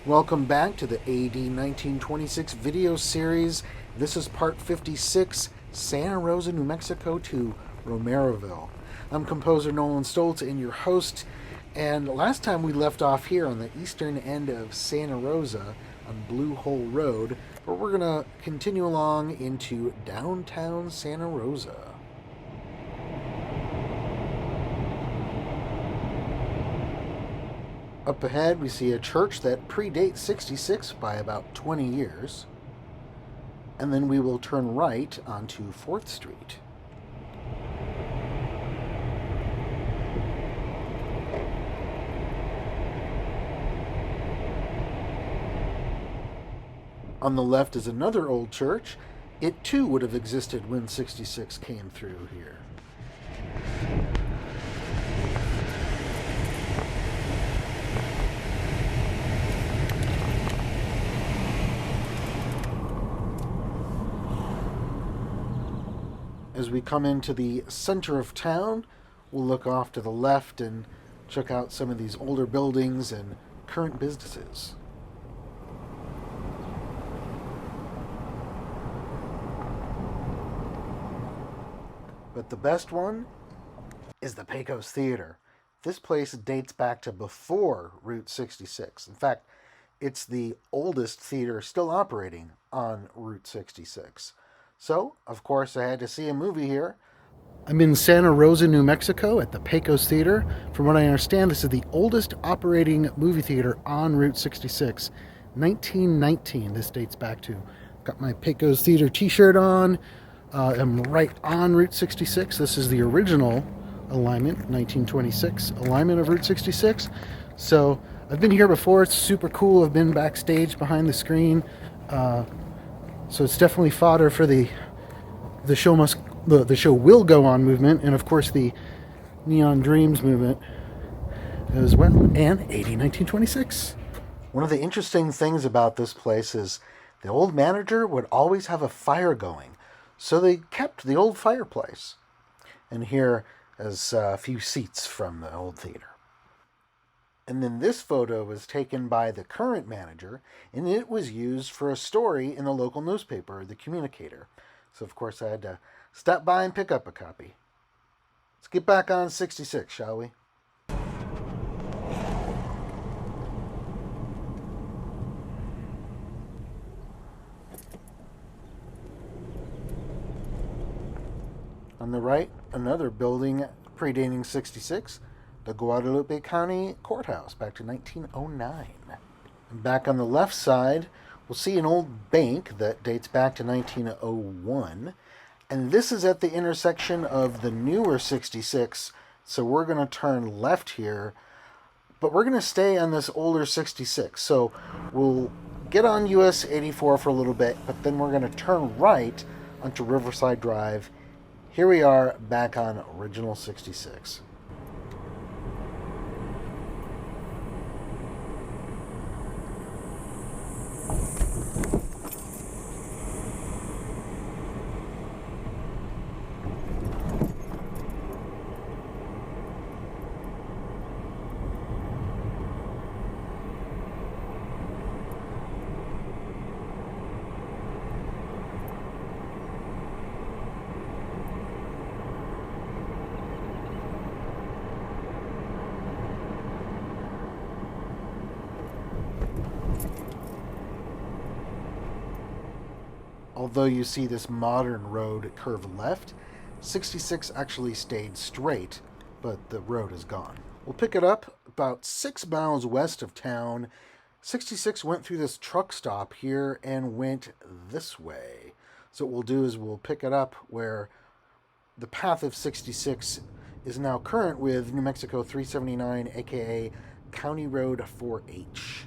Welcome back to the AD 1926 video series. This is part 56, Santa Rosa, New Mexico to Romeroville. I'm composer Nolan Stoltz and your host. And last time we left off here on the eastern end of Santa Rosa on Blue Hole Road, but we're going to continue along into downtown Santa Rosa. Up ahead, we see a church that predates 66 by about 20 years. And then we will turn right onto 4th Street. On the left is another old church. It too would have existed when 66 came through here. As we come into the center of town, we'll look off to the left and check out some of these older buildings and current businesses. But the best one is the Pecos Theater. This place dates back to before Route 66. In fact, it's the oldest theater still operating on Route 66. So, of course, I had to see a movie here. I'm in Santa Rosa, New Mexico at the Pecos Theater. From what I understand, this is the oldest operating movie theater on Route 66. 1919, this dates back to. Got my Pecos Theater t-shirt on. I'm right on Route 66. This is the original alignment, 1926 alignment of Route 66. So I've been here before. It's super cool. I've been backstage behind the screen. So it's definitely fodder for the show will go on movement, and of course the Neon Dreams movement as well, and AD 1926. One of the interesting things about this place is the old manager would always have a fire going, so they kept the old fireplace. And here is a few seats from the old theater. And then this photo was taken by the current manager, and it was used for a story in the local newspaper, The Communicator. So, of course, I had to stop by and pick up a copy. Let's get back on 66, shall we? On the right, another building predating 66. The Guadalupe County Courthouse, back to 1909. And back on the left side, we'll see an old bank that dates back to 1901. And this is at the intersection of the newer 66, so we're going to turn left here. But we're going to stay on this older 66. So we'll get on US 84 for a little bit, but then we're going to turn right onto Riverside Drive. Here we are back on original 66. Although you see this modern road curve left, 66 actually stayed straight, but the road is gone. We'll pick it up about 6 miles west of town. 66 went through this truck stop here and went this way. So what we'll do is we'll pick it up where the path of 66 is now current with New Mexico 379, aka County Road 4H.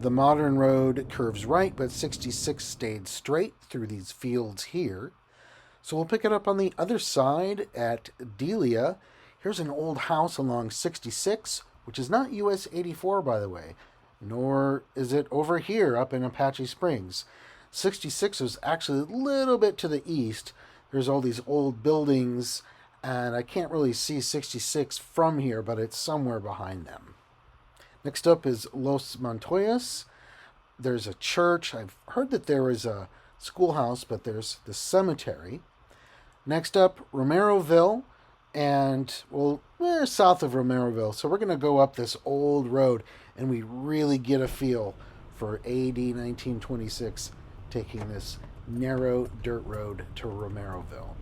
the modern road curves right, but 66 stayed straight through these fields here. So we'll pick it up on the other side at Delia. Here's an old house along 66, which is not US 84, by the way, nor is it over here up in Apache Springs. 66 is actually a little bit to the east. There's all these old buildings, and I can't really see 66 from here, but it's somewhere behind them. Next up is Los Montoyas. There's a church. I've heard that there is a schoolhouse, but there's the cemetery. Next up, Romeroville, and well, we're south of Romeroville, so we're going to go up this old road, and we really get a feel for AD 1926 taking this narrow dirt road to Romeroville.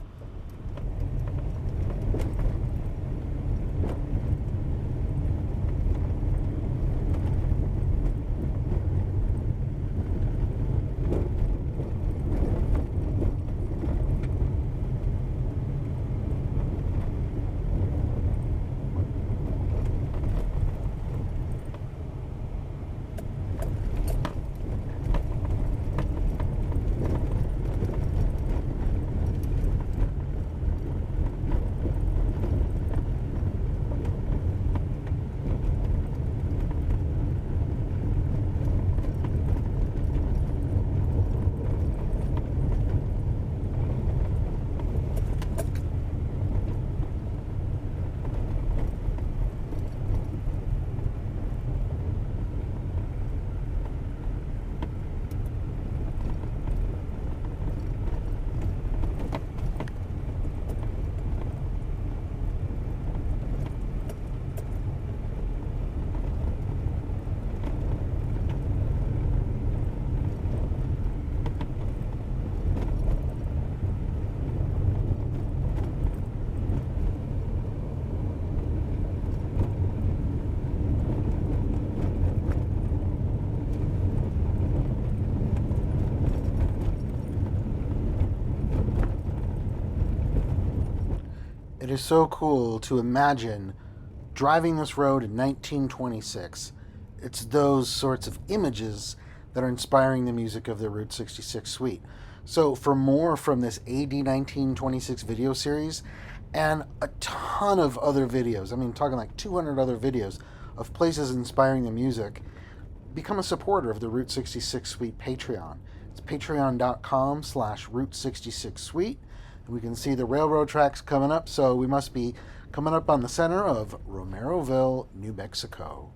It is so cool to imagine driving this road in 1926. It's those sorts of images that are inspiring the music of the Route 66 suite. So for more from this AD 1926 video series and a ton of other videos, I mean talking like 200 other videos of places inspiring the music, become a supporter of the Route 66 Suite Patreon. It's patreon.com/Route 66 Suite. We can see the railroad tracks coming up, so we must be coming up on the center of Romeroville, New Mexico.